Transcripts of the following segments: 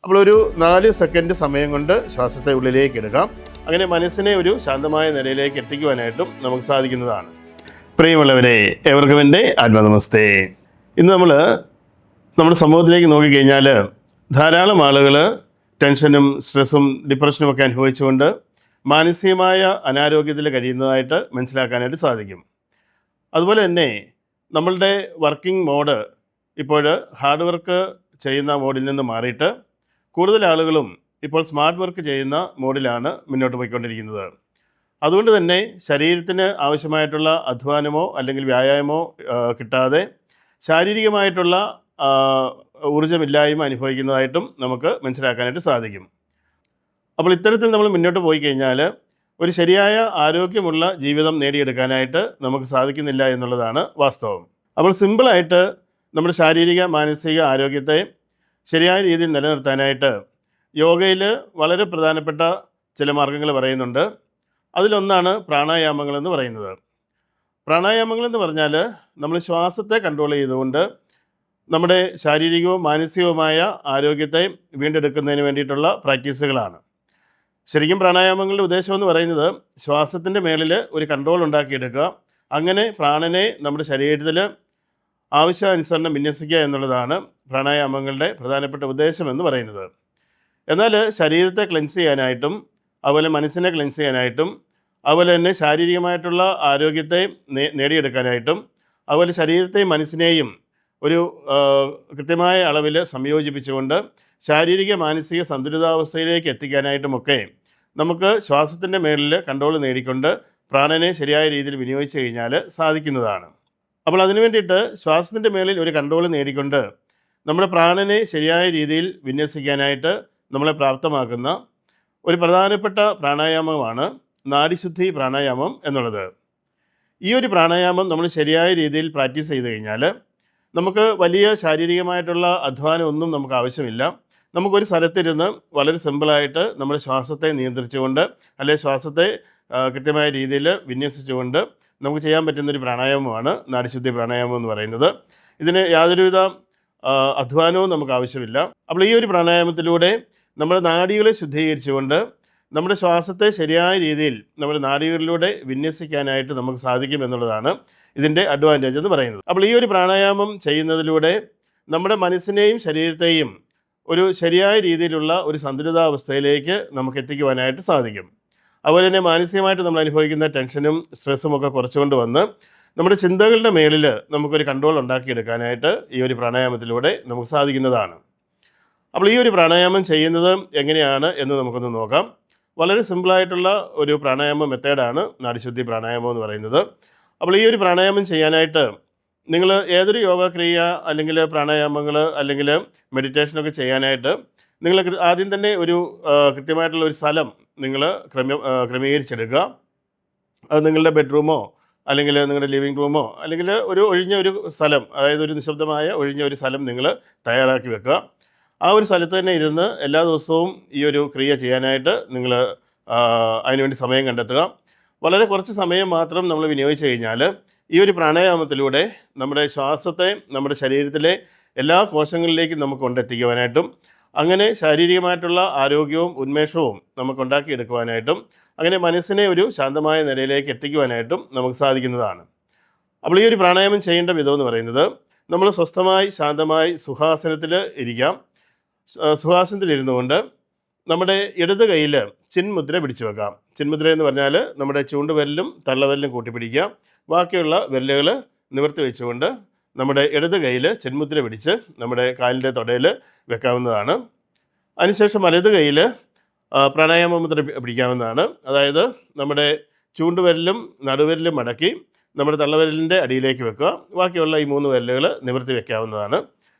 അപ്പോൾ ഒരു 4 സെക്കൻഡ് സമയം കൊണ്ട് ശ്വാസത്തെ ഉള്ളിലേക്ക് എടുക്കാം. അങ്ങനെ മനസ്സിനെ ഒരു ശാന്തമായ നിലയിലേക്ക് എത്തിക്കുവാനായിട്ടും നമുക്ക് സാധിക്കുന്നതാണ്. പ്രിയമുള്ളവരെ, ഏവർക്കും എൻ്റെ ആത്മനമസ്തേ. ഇന്ന് നമ്മുടെ സമൂഹത്തിലേക്ക് നോക്കിക്കഴിഞ്ഞാൽ ധാരാളം ആളുകൾ ടെൻഷനും സ്ട്രെസ്സും ഡിപ്രഷനും ഒക്കെ അനുഭവിച്ചുകൊണ്ട് മാനസികമായ അനാരോഗ്യത്തിൽ കഴിയുന്നതായിട്ട് മനസ്സിലാക്കാനായിട്ട് സാധിക്കും. അതുപോലെ തന്നെ നമ്മളുടെ വർക്കിംഗ് മോഡ് ഇപ്പോൾ ഹാർഡ് വർക്ക് ചെയ്യുന്ന മോഡിൽ നിന്ന് മാറിയിട്ട് കൂടുതൽ ആളുകളും ഇപ്പോൾ സ്മാർട്ട് വർക്ക് ചെയ്യുന്ന മോഡിലാണ് മുന്നോട്ട് പോയിക്കൊണ്ടിരിക്കുന്നത്. അതുകൊണ്ട് തന്നെ ശരീരത്തിന് ആവശ്യമായിട്ടുള്ള അധ്വാനമോ അല്ലെങ്കിൽ വ്യായാമമോ കിട്ടാതെ ശാരീരികമായിട്ടുള്ള ഊർജ്ജമില്ലായ്മ അനുഭവിക്കുന്നതായിട്ടും നമുക്ക് മനസ്സിലാക്കാനായിട്ട് സാധിക്കും. അപ്പോൾ ഇത്തരത്തിൽ നമ്മൾ മുന്നോട്ട് പോയി കഴിഞ്ഞാൽ ഒരു ശരിയായ ആരോഗ്യമുള്ള ജീവിതം നേടിയെടുക്കാനായിട്ട് നമുക്ക് സാധിക്കുന്നില്ല എന്നുള്ളതാണ് വാസ്തവം. അപ്പോൾ സിമ്പിളായിട്ട് നമ്മുടെ ശാരീരിക മാനസിക ആരോഗ്യത്തെ ശരിയായ രീതിയിൽ നിലനിർത്താനായിട്ട് യോഗയിൽ വളരെ പ്രധാനപ്പെട്ട ചില മാർഗ്ഗങ്ങൾ പറയുന്നുണ്ട്. അതിലൊന്നാണ് പ്രാണായാമങ്ങളെന്ന് പറയുന്നത്. പ്രാണായാമങ്ങളെന്ന് പറഞ്ഞാൽ നമ്മൾ ശ്വാസത്തെ കൺട്രോൾ ചെയ്തുകൊണ്ട് നമ്മുടെ ശാരീരികവും മാനസികവുമായ ആരോഗ്യത്തെ വീണ്ടെടുക്കുന്നതിന് വേണ്ടിയിട്ടുള്ള പ്രാക്ടീസുകളാണ്. ശരിക്കും പ്രാണായാമങ്ങളുടെ ഉദ്ദേശം എന്ന് പറയുന്നത് ശ്വാസത്തിൻ്റെ മേളിൽ ഒരു കൺട്രോൾ ഉണ്ടാക്കിയെടുക്കുക, അങ്ങനെ പ്രാണനെ നമ്മുടെ ശരീരത്തിൽ ആവശ്യാനുസരണം വിന്യസിക്കുക എന്നുള്ളതാണ് പ്രാണായാമങ്ങളുടെ പ്രധാനപ്പെട്ട ഉദ്ദേശം എന്ന് പറയുന്നത്. എന്നാൽ ശരീരത്തെ ക്ലെൻസ് ചെയ്യാനായിട്ടും അതുപോലെ മനസ്സിനെ ക്ലെൻസ് ചെയ്യാനായിട്ടും അതുപോലെ തന്നെ ശാരീരികമായിട്ടുള്ള ആരോഗ്യത്തെ നേടിയെടുക്കാനായിട്ടും അതുപോലെ ശരീരത്തെയും മനസ്സിനെയും ഒരു കൃത്യമായ അളവിൽ സംയോജിപ്പിച്ചുകൊണ്ട് ശാരീരിക മാനസിക സന്തുലിതാവസ്ഥയിലേക്ക് എത്തിക്കാനായിട്ടുമൊക്കെ നമുക്ക് ശ്വാസത്തിൻ്റെ മേളിൽ കൺട്രോൾ നേടിക്കൊണ്ട് പ്രാണനെ ശരിയായ രീതിയിൽ വിനിയോഗിച്ച് കഴിഞ്ഞാൽ സാധിക്കുന്നതാണ്. അപ്പോൾ അതിനു വേണ്ടിയിട്ട് ശ്വാസത്തിൻ്റെ മേളിൽ ഒരു കൺട്രോൾ നേടിക്കൊണ്ട് നമ്മുടെ പ്രാണനെ ശരിയായ രീതിയിൽ വിന്യസിക്കാനായിട്ട് നമ്മളെ പ്രാപ്തമാക്കുന്ന ഒരു പ്രധാനപ്പെട്ട പ്രാണായാമമാണ് നാഡിശുദ്ധി പ്രാണായാമം എന്നുള്ളത്. ഈ ഒരു പ്രാണായാമം നമ്മൾ ശരിയായ രീതിയിൽ പ്രാക്ടീസ് ചെയ്ത് കഴിഞ്ഞാൽ നമുക്ക് വലിയ ശാരീരികമായിട്ടുള്ള അധ്വാനമൊന്നും നമുക്ക് ആവശ്യമില്ല. നമുക്കൊരു സ്ഥലത്തിരുന്ന് വളരെ സിമ്പിളായിട്ട് നമ്മുടെ ശ്വാസത്തെ നിയന്ത്രിച്ചുകൊണ്ട് അല്ലെങ്കിൽ ശ്വാസത്തെ കൃത്യമായ രീതിയിൽ വിന്യസിച്ചുകൊണ്ട് നമുക്ക് ചെയ്യാൻ പറ്റുന്നൊരു പ്രാണായാമമാണ് നാഡിശുദ്ധി പ്രാണായാമം എന്ന് പറയുന്നത്. ഇതിന് യാതൊരുവിധ അധ്വാനവും നമുക്ക് ആവശ്യമില്ല. അപ്പോൾ ഈ ഒരു പ്രാണായാമത്തിലൂടെ നമ്മുടെ നാഡികളെ ശുദ്ധീകരിച്ചുകൊണ്ട് നമ്മുടെ ശ്വാസത്തെ ശരിയായ രീതിയിൽ നമ്മുടെ നാഡികളിലൂടെ വിന്യസിക്കാനായിട്ട് നമുക്ക് സാധിക്കും എന്നുള്ളതാണ് ഇതിൻ്റെ അഡ്വാൻറ്റേജ് എന്ന് പറയുന്നത്. അപ്പോൾ ഈ ഒരു പ്രാണായാമം ചെയ്യുന്നതിലൂടെ നമ്മുടെ മനസ്സിനെയും ശരീരത്തെയും ഒരു ശരിയായ രീതിയിലുള്ള ഒരു സന്തുലിതാവസ്ഥയിലേക്ക് നമുക്ക് എത്തിക്കുവാനായിട്ട് സാധിക്കും. അതുപോലെ തന്നെ മാനസികമായിട്ട് നമ്മൾ അനുഭവിക്കുന്ന ടെൻഷനും സ്ട്രെസ്സും ഒക്കെ കുറച്ചുകൊണ്ട് വന്ന് നമ്മുടെ ചിന്തകളുടെ മേളിൽ നമുക്കൊരു കൺട്രോൾ ഉണ്ടാക്കിയെടുക്കാനായിട്ട് ഈ ഒരു പ്രാണായാമത്തിലൂടെ നമുക്ക് സാധിക്കുന്നതാണ്. അപ്പോൾ ഈ ഒരു പ്രാണായാമം ചെയ്യുന്നത് എങ്ങനെയാണ് എന്ന് നമുക്കൊന്ന് നോക്കാം. വളരെ സിമ്പിളായിട്ടുള്ള ഒരു പ്രാണായാമ മെത്തേഡാണ് നാഡിശുദ്ധി പ്രാണായാമം എന്ന് പറയുന്നത്. അപ്പോൾ ഈ ഒരു പ്രാണായാമം ചെയ്യാനായിട്ട് നിങ്ങൾ ഏതൊരു യോഗ ക്രിയ അല്ലെങ്കിൽ പ്രാണായാമങ്ങൾ അല്ലെങ്കിൽ മെഡിറ്റേഷനൊക്കെ ചെയ്യാനായിട്ട് നിങ്ങൾ ആദ്യം തന്നെ ഒരു കൃത്യമായിട്ടുള്ള ഒരു സ്ഥലം നിങ്ങൾ ക്രമീകരിച്ചെടുക്കുക. അത് നിങ്ങളുടെ ബെഡ്റൂമോ അല്ലെങ്കിൽ നിങ്ങളുടെ ലിവിങ് റൂമോ അല്ലെങ്കിൽ ഒരു ഒഴിഞ്ഞ ഒരു സ്ഥലം, അതായത് ഒരു നിശബ്ദമായ ഒഴിഞ്ഞ ഒരു സ്ഥലം നിങ്ങൾ തയ്യാറാക്കി വെക്കുക. ആ ഒരു സ്ഥലത്ത് തന്നെ ഇരുന്ന് എല്ലാ ദിവസവും ഈ ഒരു ക്രിയ ചെയ്യാനായിട്ട് നിങ്ങൾ അതിനുവേണ്ടി സമയം കണ്ടെത്തുക. വളരെ കുറച്ച് സമയം മാത്രം നമ്മൾ വിനിയോഗിച്ച് കഴിഞ്ഞാൽ ഈ ഒരു പ്രാണായാമത്തിലൂടെ നമ്മുടെ ശ്വാസത്തെ നമ്മുടെ ശരീരത്തിലെ എല്ലാ കോശങ്ങളിലേക്കും നമുക്ക് കൊണ്ടെത്തിക്കുവാനായിട്ടും അങ്ങനെ ശാരീരികമായിട്ടുള്ള ആരോഗ്യവും ഉന്മേഷവും നമുക്ക് ഉണ്ടാക്കിയെടുക്കുവാനായിട്ടും അങ്ങനെ മനസ്സിനെ ഒരു ശാന്തമായ നിലയിലേക്ക് എത്തിക്കുവാനായിട്ടും നമുക്ക് സാധിക്കുന്നതാണ്. അപ്പോൾ ഈ ഒരു പ്രാണായാമം ചെയ്യേണ്ട വിധം എന്ന് പറയുന്നത് നമ്മൾ സ്വസ്ഥമായി ശാന്തമായി സുഖാസനത്തിൽ ഇരിക്കാം. സുഖാസനത്തിൽ കൊണ്ട് നമ്മുടെ ഇടത് കൈയിൽ ചിന്മുദ്ര പിടിച്ചു വെക്കാം. ചിന്മുദ്ര എന്ന് പറഞ്ഞാൽ നമ്മുടെ ചൂണ്ടുവിരലും തള്ളവിരലും കൂട്ടിപ്പിടിക്കുക. ബാക്കിയുള്ള വിരലുകൾ നിവർത്തി വെച്ചുകൊണ്ട് നമ്മുടെ ഇടത് കൈയിൽ ചിന്മുദ്ര പിടിച്ച് നമ്മുടെ കാലിൻ്റെ തൊടയിൽ വെക്കാവുന്നതാണ്. അതിനുശേഷം വലത് കൈയിൽ പ്രാണായാമ മുദ്ര പിടിക്കാവുന്നതാണ്. അതായത് നമ്മുടെ ചൂണ്ടുവിരലും നടുവിരലും മടക്കി നമ്മുടെ തള്ളവിരലിൻ്റെ അടിയിലേക്ക് വെക്കുക. ബാക്കിയുള്ള ഈ 3 വിരലുകൾ നിവർത്തി വെക്കാവുന്നതാണ്.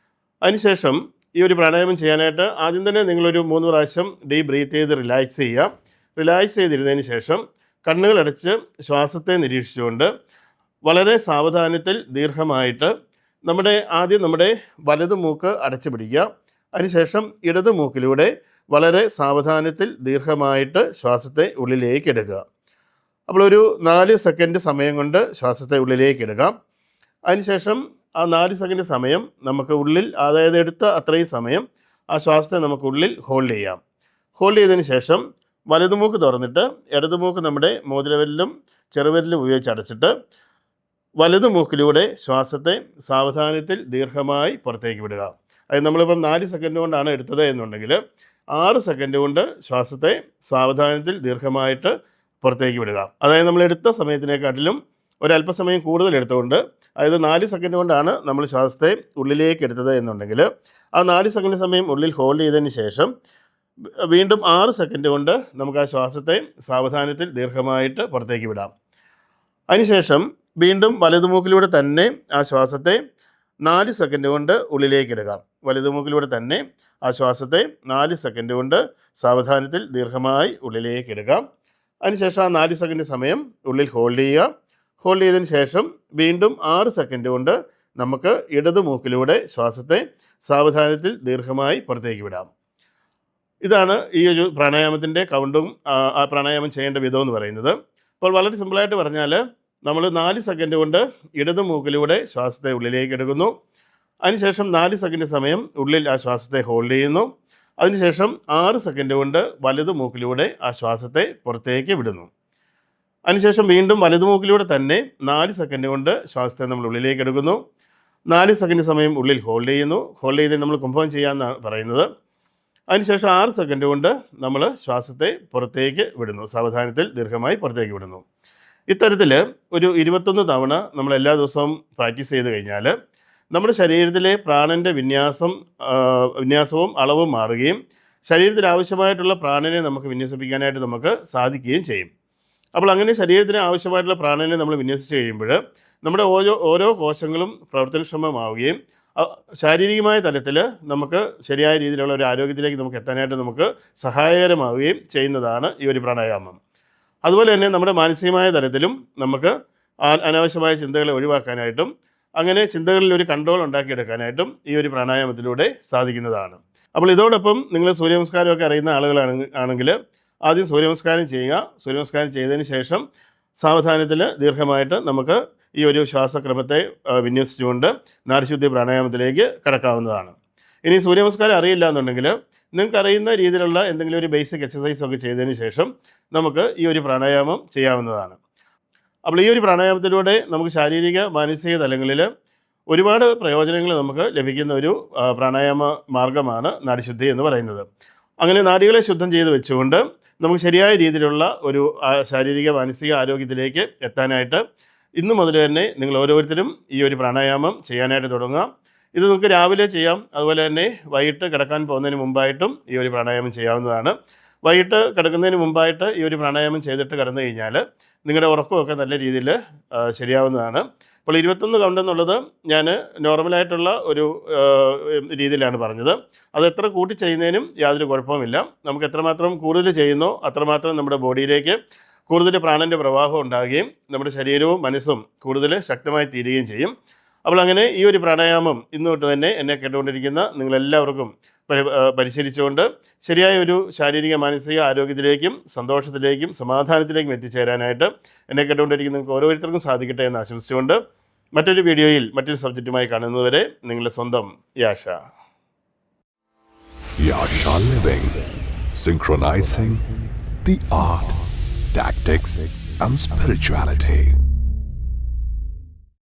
അതിനുശേഷം ഈ ഒരു പ്രാണായാമം ചെയ്യാനായിട്ട് ആദ്യം തന്നെ നിങ്ങളൊരു 3 പ്രാവശ്യം ഡീപ്പ് ബ്രീത്ത് ചെയ്ത് റിലാക്സ് ചെയ്യുക. റിലാക്സ് ചെയ്തിരുന്നതിന് ശേഷം കണ്ണുകളടച്ച് ശ്വാസത്തെ നിരീക്ഷിച്ചുകൊണ്ട് വളരെ സാവധാനത്തിൽ ദീർഘമായിട്ട് ആദ്യം നമ്മുടെ വലത് മൂക്ക് അടച്ചു പിടിക്കുക. അതിനുശേഷം ഇടത് മൂക്കിലൂടെ വളരെ സാവധാനത്തിൽ ദീർഘമായിട്ട് ശ്വാസത്തെ ഉള്ളിലേക്ക് എടുക്കുക. അപ്പോൾ ഒരു 4 സെക്കൻഡ് സമയം കൊണ്ട് ശ്വാസത്തെ ഉള്ളിലേക്ക് എടുക്കാം. അതിനുശേഷം ആ 4 സെക്കൻഡ് സമയം നമുക്ക് ഉള്ളിൽ, അതായത് എടുത്ത അത്രയും സമയം ആ ശ്വാസത്തെ നമുക്കുള്ളിൽ ഹോൾഡ് ചെയ്യാം. ഹോൾഡ് ചെയ്തതിന് ശേഷം വലതുമൂക്ക് തുറന്നിട്ട് ഇടതുമൂക്ക് നമ്മുടെ മോതിരവിരലും ചെറുവിരലും ഉപയോഗിച്ച് അടച്ചിട്ട് വലതുമൂക്കിലൂടെ ശ്വാസത്തെ സാവധാനത്തിൽ ദീർഘമായി പുറത്തേക്ക് വിടുക. അത് നമ്മളിപ്പം 4 സെക്കൻഡ് കൊണ്ടാണ് എടുത്തത് എന്നുണ്ടെങ്കിൽ 6 സെക്കൻഡ് കൊണ്ട് ശ്വാസത്തെ സാവധാനത്തിൽ ദീർഘമായിട്ട് പുറത്തേക്ക് വിടുക. അതായത് നമ്മൾ എടുത്ത സമയത്തിനെക്കാട്ടിലും ഒരല്പസമയം കൂടുതൽ എടുത്തുകൊണ്ട്, അതായത് 4 സെക്കൻഡ് കൊണ്ടാണ് നമ്മൾ ശ്വാസത്തെ ഉള്ളിലേക്ക് എടുത്തത് എന്നുണ്ടെങ്കിൽ ആ 4 സെക്കൻഡ് സമയം ഉള്ളിൽ ഹോൾഡ് ചെയ്തതിന് ശേഷം വീണ്ടും 6 സെക്കൻഡ് കൊണ്ട് നമുക്ക് ആ ശ്വാസത്തെ സാവധാനത്തിൽ ദീർഘമായിട്ട് പുറത്തേക്ക് വിടാം. അതിനുശേഷം വീണ്ടും വലതുമൂക്കിലൂടെ തന്നെ ആ ശ്വാസത്തെ 4 സെക്കൻഡ് കൊണ്ട് ഉള്ളിലേക്ക് എടുക്കാം. വലതുമൂക്കിലൂടെ തന്നെ ആ ശ്വാസത്തെ 4 സെക്കൻഡ് കൊണ്ട് സാവധാനത്തിൽ ദീർഘമായി ഉള്ളിലേക്ക് എടുക്കാം. അതിനുശേഷം ആ 4 സെക്കൻഡ് സമയം ഉള്ളിൽ ഹോൾഡ് ചെയ്യുക. ഹോൾഡ് ചെയ്തതിന് ശേഷം വീണ്ടും 6 സെക്കൻഡ് കൊണ്ട് നമുക്ക് ഇടതുമൂക്കിലൂടെ ശ്വാസത്തെ സാവധാനത്തിൽ ദീർഘമായി പുറത്തേക്ക് വിടാം. ഇതാണ് ഈ ഒരു പ്രാണായാമത്തിൻ്റെ കൗണ്ടും ആ പ്രാണായാമം ചെയ്യേണ്ട വിധം എന്ന് പറയുന്നത്. അപ്പോൾ വളരെ സിമ്പിളായിട്ട് പറഞ്ഞാൽ നമ്മൾ 4 സെക്കൻഡ് കൊണ്ട് ഇടതുമൂക്കിലൂടെ ശ്വാസത്തെ ഉള്ളിലേക്ക് എടുക്കുന്നു. അതിനുശേഷം 4 സെക്കൻഡ് സമയം ഉള്ളിൽ ആ ശ്വാസത്തെ ഹോൾഡ് ചെയ്യുന്നു. അതിനുശേഷം 6 സെക്കൻഡ് കൊണ്ട് വലതുമൂക്കിലൂടെ ആ ശ്വാസത്തെ പുറത്തേക്ക് വിടുന്നു. അതിനുശേഷം വീണ്ടും വലതുമൂക്കിലൂടെ തന്നെ 4 സെക്കൻഡ് കൊണ്ട് ശ്വാസത്തെ നമ്മൾ ഉള്ളിലേക്ക് എടുക്കുന്നു. 4 സെക്കൻഡ് സമയം ഉള്ളിൽ ഹോൾഡ് ചെയ്യുന്നു. ഹോൾഡ് ചെയ്ത് നമ്മൾ കുംഭം ചെയ്യാമെന്നാണ് പറയുന്നത്. അതിനുശേഷം 6 സെക്കൻഡ് കൊണ്ട് നമ്മൾ ശ്വാസത്തെ പുറത്തേക്ക് വിടുന്നു. സാവധാനത്തിൽ ദീർഘമായി പുറത്തേക്ക് വിടുന്നു. ഇത്തരത്തിൽ ഒരു 21 തവണ നമ്മൾ എല്ലാ ദിവസവും പ്രാക്ടീസ് ചെയ്ത് കഴിഞ്ഞാൽ നമ്മുടെ ശരീരത്തിലെ പ്രാണൻ്റെ വിന്യാസവും അളവും മാറുകയും ശരീരത്തിന് ആവശ്യമായിട്ടുള്ള പ്രാണനെ നമുക്ക് വിന്യസിപ്പിക്കാനായിട്ട് നമുക്ക് സാധിക്കുകയും ചെയ്യും. അപ്പോൾ അങ്ങനെ ശരീരത്തിന് ആവശ്യമായിട്ടുള്ള പ്രാണനെ നമ്മൾ വിന്യസിച്ച് കഴിയുമ്പോൾ നമ്മുടെ ഓരോ കോശങ്ങളും പ്രവർത്തനക്ഷമമാവുകയും ശാരീരികമായ തലത്തിൽ നമുക്ക് ശരിയായ രീതിയിലുള്ള ഒരു ആരോഗ്യത്തിലേക്ക് നമുക്ക് എത്താനായിട്ട് നമുക്ക് സഹായകരമാവുകയും ചെയ്യുന്നതാണ് ഈ ഒരു പ്രാണായാമം. അതുപോലെ തന്നെ നമ്മുടെ മാനസികമായ തലത്തിലും നമുക്ക് അനാവശ്യമായ ചിന്തകളെ ഒഴിവാക്കാനായിട്ടും അങ്ങനെ ചിന്തകളിൽ ഒരു കൺട്രോൾ ഉണ്ടാക്കിയെടുക്കാനായിട്ടും ഈ ഒരു പ്രാണായാമത്തിലൂടെ സാധിക്കുന്നതാണ്. അപ്പോൾ ഇതോടൊപ്പം നിങ്ങൾ സൂര്യനമസ്കാരമൊക്കെ അറിയുന്ന ആളുകളാണെങ്കിൽ ആദ്യം സൂര്യനമസ്കാരം ചെയ്യുക. സൂര്യനമസ്കാരം ചെയ്തതിന് ശേഷം സാവധാനത്തിൽ ദീർഘമായിട്ട് നമുക്ക് ഈ ഒരു ശ്വാസക്രമത്തെ വിന്യസിച്ചുകൊണ്ട് നാഡിശുദ്ധി പ്രാണായാമത്തിലേക്ക് കടക്കാവുന്നതാണ്. ഇനി സൂര്യനമസ്കാരം അറിയില്ല എന്നുണ്ടെങ്കിൽ നിങ്ങൾക്ക് അറിയുന്ന രീതിയിലുള്ള എന്തെങ്കിലും ഒരു ബേസിക് എക്സസൈസൊക്കെ ചെയ്തതിന് ശേഷം നമുക്ക് ഈ ഒരു പ്രാണായാമം ചെയ്യാവുന്നതാണ്. അപ്പോൾ ഈ ഒരു പ്രാണായാമത്തിലൂടെ നമുക്ക് ശാരീരിക മാനസിക തലങ്ങളിൽ ഒരുപാട് പ്രയോജനങ്ങൾ നമുക്ക് ലഭിക്കുന്ന ഒരു പ്രാണായാമ മാർഗ്ഗമാണ് നാഡിശുദ്ധി എന്ന് പറയുന്നത്. അങ്ങനെ നാഡികളെ ശുദ്ധം ചെയ്ത് വെച്ചുകൊണ്ട് നമുക്ക് ശരിയായ രീതിയിലുള്ള ഒരു ശാരീരിക മാനസിക ആരോഗ്യത്തിലേക്ക് എത്താനായിട്ട് ഇന്നു മുതൽ തന്നെ നിങ്ങൾ ഓരോരുത്തരും ഈ ഒരു പ്രാണായാമം ചെയ്യാനായിട്ട് തുടങ്ങുക. ഇത് നിങ്ങൾക്ക് രാവിലെ ചെയ്യാം. അതുപോലെ തന്നെ വൈകിട്ട് കിടക്കാൻ പോകുന്നതിന് മുമ്പായിട്ടും ഈ ഒരു പ്രാണായാമം ചെയ്യാവുന്നതാണ്. വൈകിട്ട് കിടക്കുന്നതിന് മുമ്പായിട്ട് ഈ ഒരു പ്രാണായാമം ചെയ്തിട്ട് കിടന്നു കഴിഞ്ഞാൽ നിങ്ങളുടെ ഉറക്കമൊക്കെ നല്ല രീതിയിൽ ശരിയാവുന്നതാണ്. അപ്പോൾ 21 കൗണ്ട് എന്നുള്ളത് ഞാൻ നോർമലായിട്ടുള്ള ഒരു രീതിയിലാണ് പറഞ്ഞത്. അത് എത്ര കൂട്ടി ചെയ്യുന്നതിനും യാതൊരു കുഴപ്പവുമില്ല. നമുക്ക് എത്രമാത്രം കൂടുതൽ ചെയ്യുന്നോ അത്രമാത്രം നമ്മുടെ ബോഡിയിലേക്ക് കൂടുതൽ പ്രാണൻ്റെ പ്രവാഹം ഉണ്ടാകുകയും നമ്മുടെ ശരീരവും മനസ്സും കൂടുതൽ ശക്തമായി തീരുകയും ചെയ്യും. അപ്പോൾ അങ്ങനെ ഈ ഒരു പ്രാണായാമം ഇന്ന് തൊട്ട് തന്നെ എന്നെ കേട്ടുകൊണ്ടിരിക്കുന്ന നിങ്ങളെല്ലാവർക്കും പരിശീലിച്ചുകൊണ്ട് ശരിയായ ഒരു ശാരീരിക മാനസിക ആരോഗ്യത്തിലേക്കും സന്തോഷത്തിലേക്കും സമാധാനത്തിലേക്കും എത്തിച്ചേരാനായിട്ട് എന്നെ കേട്ടുകൊണ്ടിരിക്കുന്ന നിങ്ങൾക്ക് ഓരോരുത്തർക്കും സാധിക്കട്ടെ എന്ന് ആശംസിച്ചുകൊണ്ട് മറ്റൊരു വീഡിയോയിൽ മറ്റൊരു സബ്ജക്റ്റുമായി കാണുന്നതുവരെ നിങ്ങളുടെ സ്വന്തം Yascha. Yasha Living, synchronizing the art, tactics and spirituality.